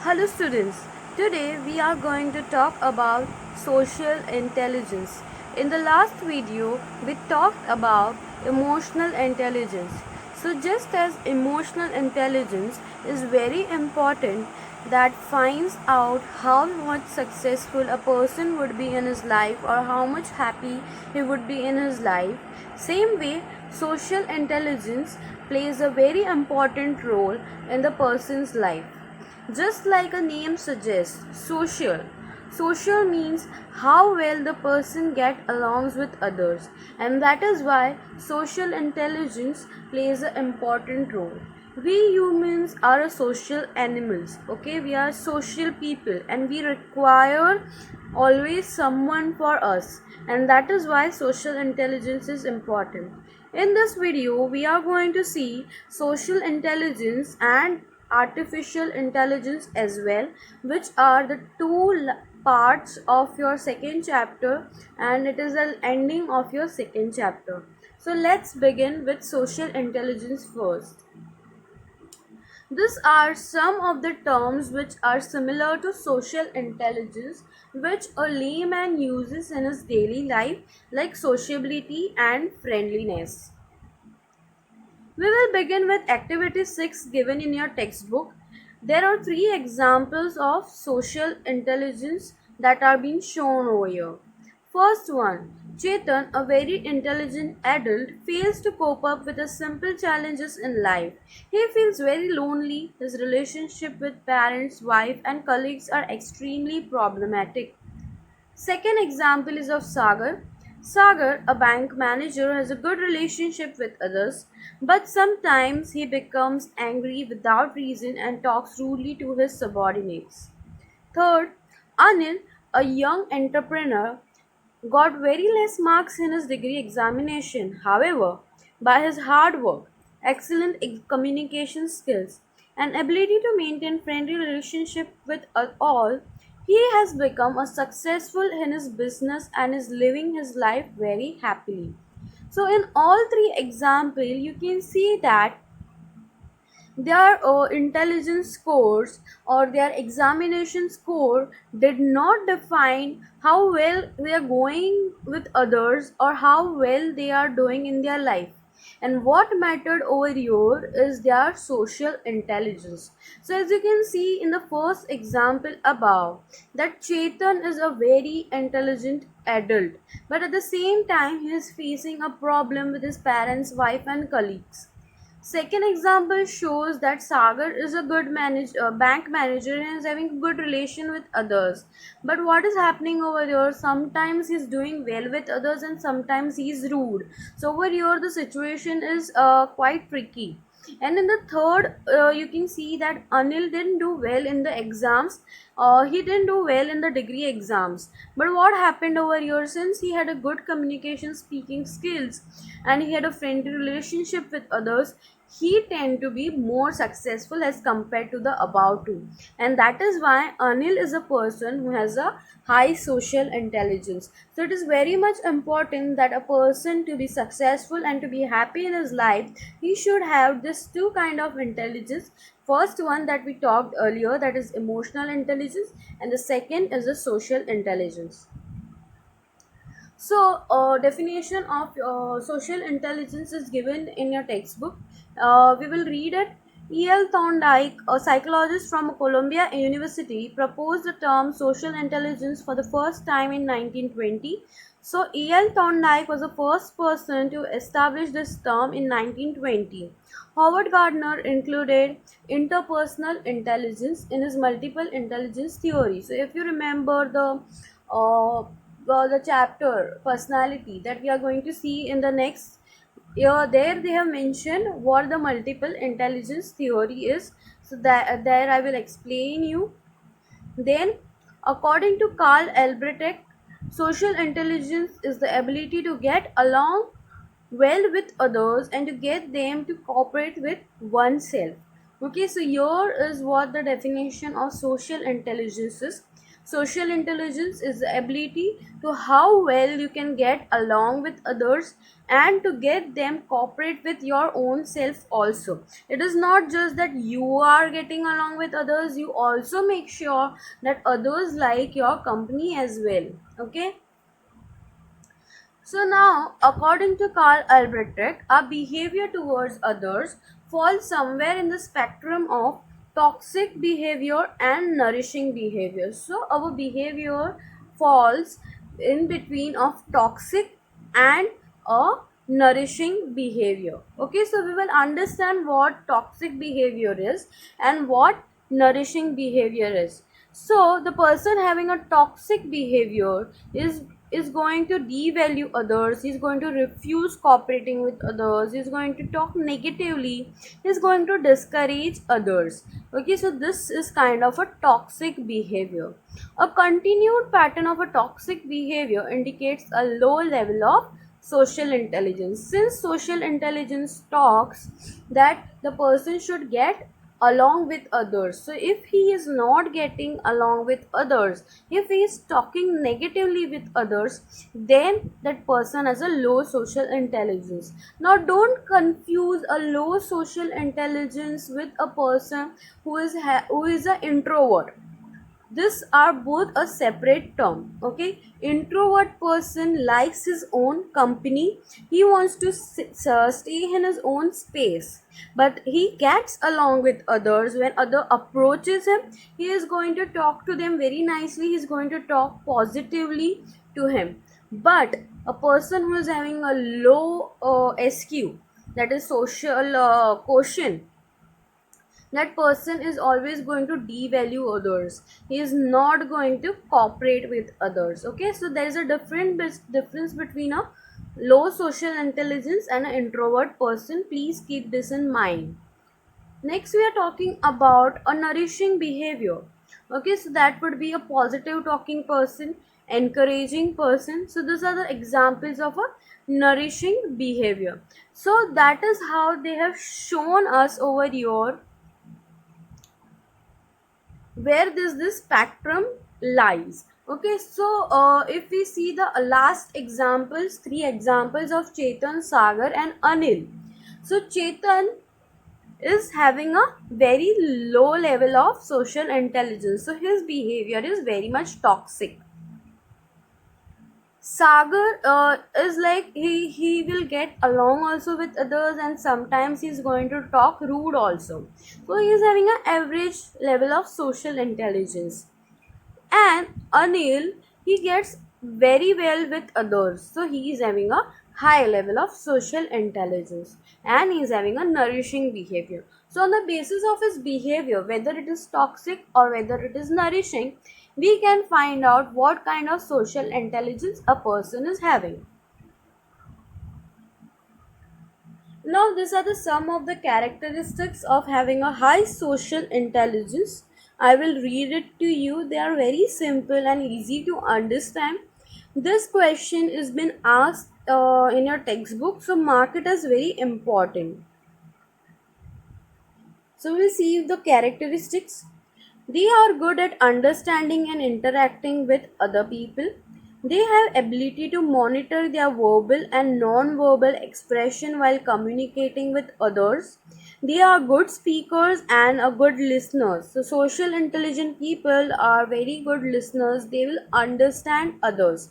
Hello students, today we are going to talk about social intelligence. In the last video, we talked about emotional intelligence. So just as emotional intelligence is very important that finds out how much successful a person would be in his life or how much happy he would be in his life, same way social intelligence plays a very important role in the person's life. Just like a name suggests, social. Social means how well the person get along with others, and that is why social intelligence plays an important role. We humans are a social animals, okay? We are social people and we require always someone for us, and that is why social intelligence is important. In this video, we are going to see social intelligence and artificial intelligence as well, which are the two parts of your second chapter, and it is the ending of your second chapter. So let's begin with social intelligence first. These are some of the terms which are similar to social intelligence, which a layman uses in his daily life, like sociability and friendliness. We will begin with activity 6 given in your textbook. There are three examples of social intelligence that are being shown over here. First one, Chetan, a very intelligent adult, fails to cope up with the simple challenges in life. He feels very lonely. His relationship with parents, wife, and colleagues are extremely problematic. Second example is of Sagar. Sagar, a bank manager, has a good relationship with others, but sometimes he becomes angry without reason and talks rudely to his subordinates. Third, Anil, a young entrepreneur, got very less marks in his degree examination. However, by his hard work, excellent communication skills, and ability to maintain friendly relationship with all, he has become a successful in his business and is living his life very happily. So in all three examples, you can see that their intelligence scores or their examination score did not define how well they are going with others or how well they are doing in their life, and what mattered over here is their social intelligence. So as you can see in the first example above, that Chetan is a very intelligent adult, but at the same time he is facing a problem with his parents, wife, and colleagues. Second example shows that Sagar is a good bank manager and is having a good relation with others. But what is happening over here? Sometimes he's doing well with others and sometimes he's rude. So over here the situation is quite tricky. And in the third, you can see that Anil didn't do well in the exams. He didn't do well in the degree exams. But what happened over here? Since he had a good communication speaking skills and he had a friendly relationship with others, he tend to be more successful as compared to the above two. And that is why Anil is a person who has a high social intelligence. So it is very much important that a person to be successful and to be happy in his life, he should have this two kind of intelligence. First one that we talked earlier, that is emotional intelligence, and the second is the social intelligence. So, definition of social intelligence is given in your textbook. We will read it. E.L. Thorndike, a psychologist from Columbia University, proposed the term social intelligence for the first time in 1920. So, E.L. Thorndike was the first person to establish this term in 1920. Howard Gardner included interpersonal intelligence in his multiple intelligence theory. So, if you remember uh, the chapter personality that we are going to see in the next year, there they have mentioned what the multiple intelligence theory is. So that there I will explain you. Then, according to Carl Albrecht, social intelligence is the ability to get along well with others and to get them to cooperate with oneself. Okay, so here is what the definition of social intelligence is. Social intelligence is the ability to how well you can get along with others and to get them cooperate with your own self also. It is not just that you are getting along with others, you also make sure that others like your company as well. Okay. So now, according to Carl Albrecht, our behavior towards others falls somewhere in the spectrum of toxic behavior and nourishing behavior. So our behavior falls in between of toxic and a nourishing behavior. Okay, so we will understand what toxic behavior is and what nourishing behavior is. So the person having a toxic behavior is going to devalue others, he's going to refuse cooperating with others, he's going to talk negatively, he's going to discourage others. Okay, so this is kind of a toxic behavior. A continued pattern of a toxic behavior indicates a low level of social intelligence. Since social intelligence talks that the person should get along with others, so if he is not getting along with others, if he is talking negatively with others, then that person has a low social intelligence. Now don't confuse a low social intelligence with a person who is an introvert. These are both a separate term. Okay, introvert person likes his own company, he wants to stay in his own space, but he gets along with others. When other approaches him, he is going to talk to them very nicely, he is going to talk positively to him. But a person who is having a low SQ, that is social quotient, that person is always going to devalue others, he is not going to cooperate with others. Okay, so there is a difference between a low social intelligence and an introvert person. Please keep this in mind. Next we are talking about a nourishing behavior. Okay, so that would be a positive talking person, encouraging person. So these are the examples of a nourishing behavior. So that is how they have shown us over here where this spectrum lies. Okay, so if we see the last examples, three examples of Chetan, Sagar and Anil. So Chetan is having a very low level of social intelligence, so his behavior is very much toxic. Sagar is like he will get along also with others, and sometimes he's going to talk rude also. So he is having an average level of social intelligence. And Anil, he gets very well with others, so he is having a high level of social intelligence and he is having a nourishing behavior. So on the basis of his behavior, whether it is toxic or whether it is nourishing, we can find out what kind of social intelligence a person is having. Now, these are the some of the characteristics of having a high social intelligence. I will read it to you. They are very simple and easy to understand. This question is been asked in your textbook, so mark it as very important. So we'll see the characteristics. They are good at understanding and interacting with other people. They have ability to monitor their verbal and non-verbal expression while communicating with others. They are good speakers and a good listeners. So social intelligent people are very good listeners. They will understand others.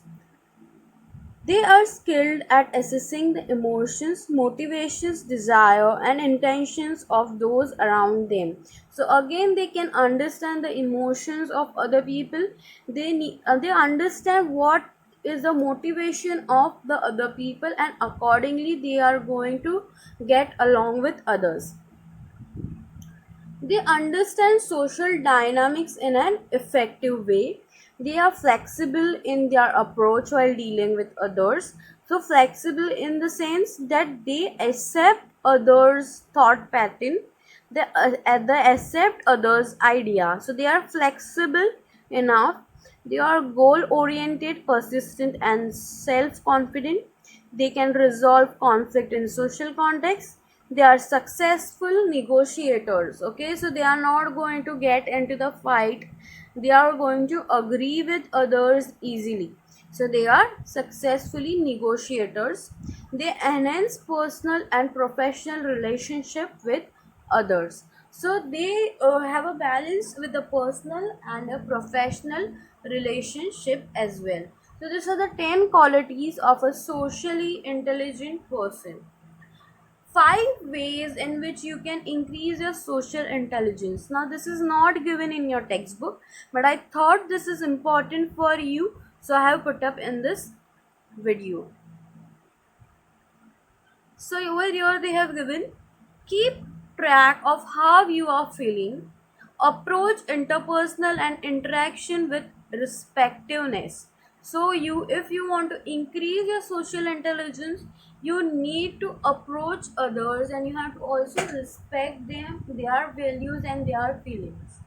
They are skilled at assessing the emotions, motivations, desire, and intentions of those around them. So again, they can understand the emotions of other people. They understand what is the motivation of the other people, and accordingly, they are going to get along with others. They understand social dynamics in an effective way. They are flexible in their approach while dealing with others. So, flexible in the sense that they accept others' thought pattern, they accept others' idea. So, they are flexible enough. They are goal oriented, persistent, and self confident. They can resolve conflict in social context. they are successful negotiators. Okay, so they are not going to get into the fight, they are going to agree with others easily. So they are successfully negotiators. They enhance personal and professional relationship with others. So they have a balance with the personal and a professional relationship as well. So these are the 10 qualities of a socially intelligent person. 5 ways in which you can increase your social intelligence. Now this is not given in your textbook, but I thought this is important for you, so I have put up in this video. So over here they have given: keep track of how you are feeling, approach interpersonal and interaction with respectiveness. So you, if you want to increase your social intelligence, you need to approach others and you have to also respect them, their values and their feelings.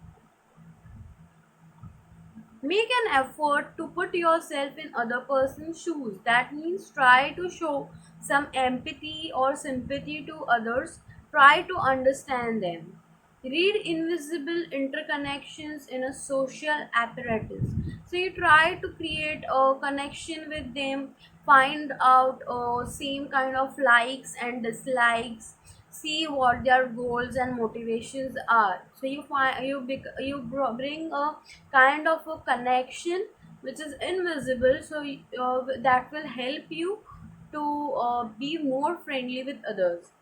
Make an effort to put yourself in other person's shoes. That means try to show some empathy or sympathy to others. Try to understand them. Read invisible interconnections in a social apparatus. So you try to create a connection with them, find out same kind of likes and dislikes, see what their goals and motivations are. So you find bring a kind of a connection which is invisible, so that will help you to be more friendly with others.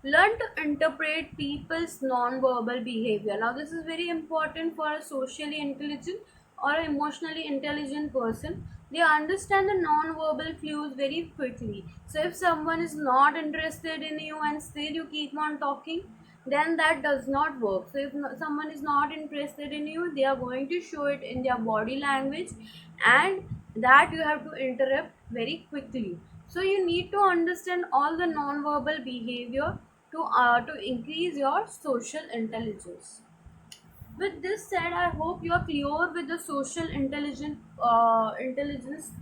Learn to interpret people's non-verbal behavior. Now this is very important for a socially intelligent or emotionally intelligent person. They understand the non-verbal clues very quickly. So if someone is not interested in you and still you keep on talking, then that does not work. So if someone is not interested in you, they are going to show it in their body language, and that you have to interrupt very quickly. So you need to understand all the non-verbal behavior to increase your social intelligence. With this said, I hope you are clear with the social intelligence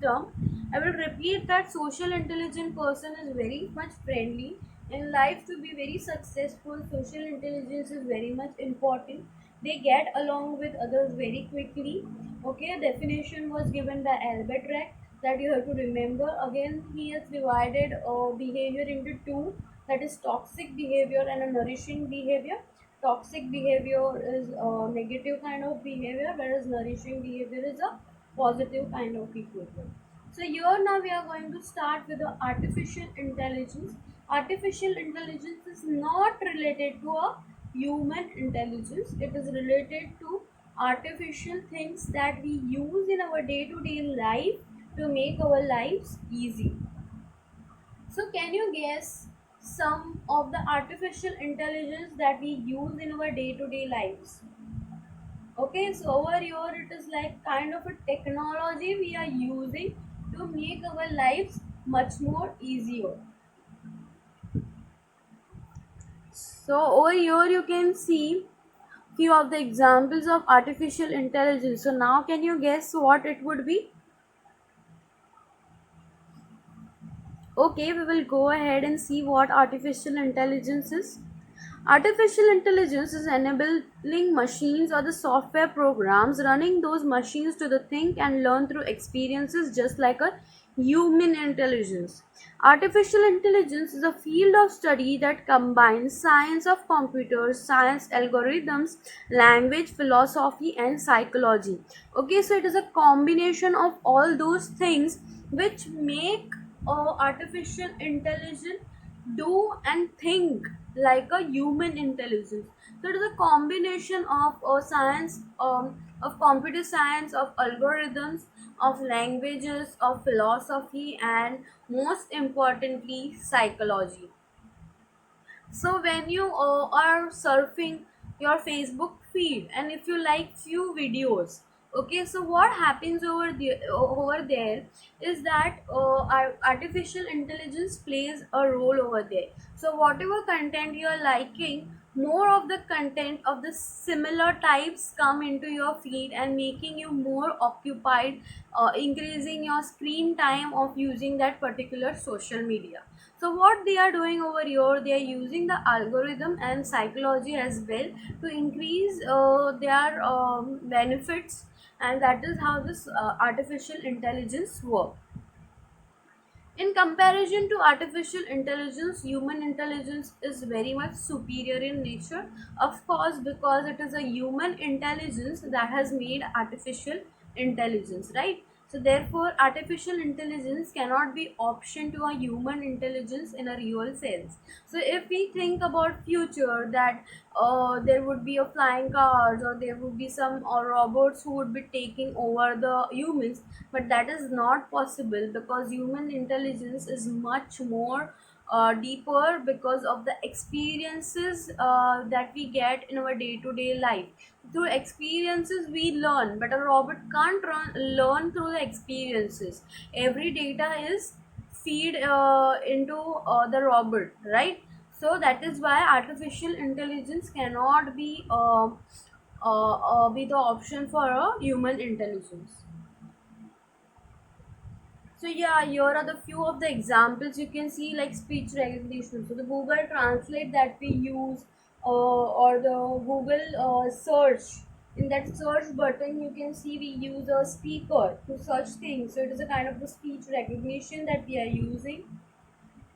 term. I will repeat that social intelligent person is very much friendly. In life, to be very successful, social intelligence is very much important. They get along with others very quickly. Okay, definition was given by Albert Reck that you have to remember. Again, he has divided behavior into two, that is toxic behavior and a nourishing behavior. Toxic behavior is a negative kind of behavior, whereas nourishing behavior is a positive kind of behavior. So here now we are going to start with the artificial intelligence. Artificial intelligence is not related to a human intelligence. It is related to artificial things that we use in our day-to-day life to make our lives easy. So can you guess some of the artificial intelligence that we use in our day-to-day lives? Okay, so over here it is like kind of a technology we are using to make our lives much more easier. So over here you can see few of the examples of artificial intelligence. So now can you guess what it would be? Okay, we will go ahead and see what artificial intelligence is. Artificial intelligence is enabling machines or the software programs running those machines to the think and learn through experiences just like a human intelligence. Artificial intelligence is a field of study that combines science of computers, science algorithms, language, philosophy and psychology. Okay, so it is a combination of all those things which make artificial intelligence do and think like a human intelligence. So it is a combination of science, of computer science, of algorithms, of languages, of philosophy, and most importantly, psychology. So when you are surfing your Facebook feed and if you like few videos, okay, so what happens over there is that our artificial intelligence plays a role over there. So whatever content you are liking, more of the content of the similar types come into your feed and making you more occupied, increasing your screen time of using that particular social media. So what they are doing over here, they are using the algorithm and psychology as well to increase their benefits, and that is how this artificial intelligence work. In comparison to artificial intelligence, human intelligence is very much superior in nature. Of course, because it is a human intelligence that has made artificial intelligence, right? So therefore, artificial intelligence cannot be option to a human intelligence in a real sense. So if we think about future, that there would be a flying cars, or there would be some robots who would be taking over the humans, but that is not possible because human intelligence is much more deeper because of the experiences that we get in our day-to-day life. Through experiences we learn, but a robot can't learn through the experiences. Every data is feed into the robot, right? So that is why artificial intelligence cannot be the option for a human intelligence. So yeah, here are the few of the examples you can see, like speech recognition. So the Google Translate that we use, or the Google search. In that search button, you can see we use a speaker to search things. So it is a kind of the speech recognition that we are using.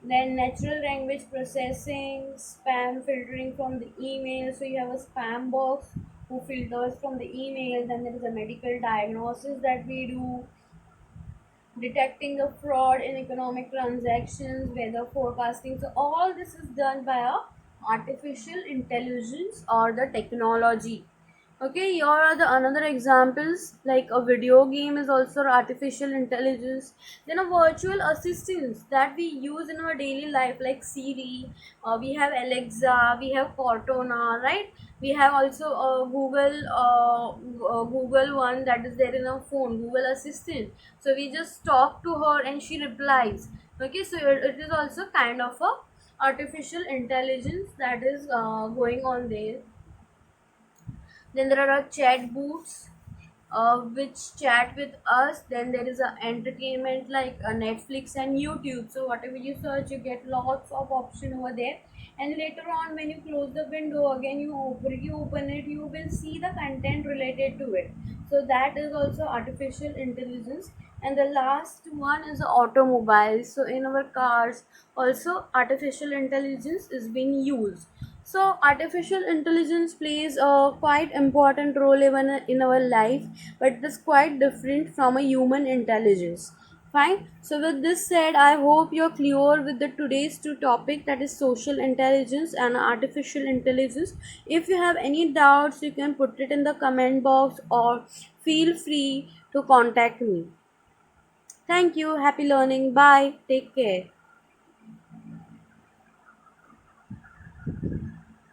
Then natural language processing, spam filtering from the email. So you have a spam box who filters from the email. Then there is a medical diagnosis that we do, detecting the fraud in economic transactions, weather forecasting. So all this is done by a artificial intelligence or the technology. Okay, here are the another examples, like a video game is also artificial intelligence. Then a virtual assistants that we use in our daily life, like Siri, we have Alexa, we have Cortana, right? We have also Google one that is there in our phone, Google Assistant. So we just talk to her and she replies. Okay, so it is also kind of a artificial intelligence that is going on there. Then there are chat boots which chat with us. Then there is a entertainment like Netflix and YouTube. So whatever you search, you get lots of option over there. And later on, when you close the window again, you open it, you will see the content related to it. So that is also artificial intelligence. And the last one is automobiles. So in our cars, also artificial intelligence is being used. So artificial intelligence plays a quite important role even in our life, but it is quite different from a human intelligence. Fine. So with this said, I hope you're clear with the today's two topic, that is social intelligence and artificial intelligence. If you have any doubts, you can put it in the comment box or feel free to contact me. Thank you. Happy learning. Bye. Take care.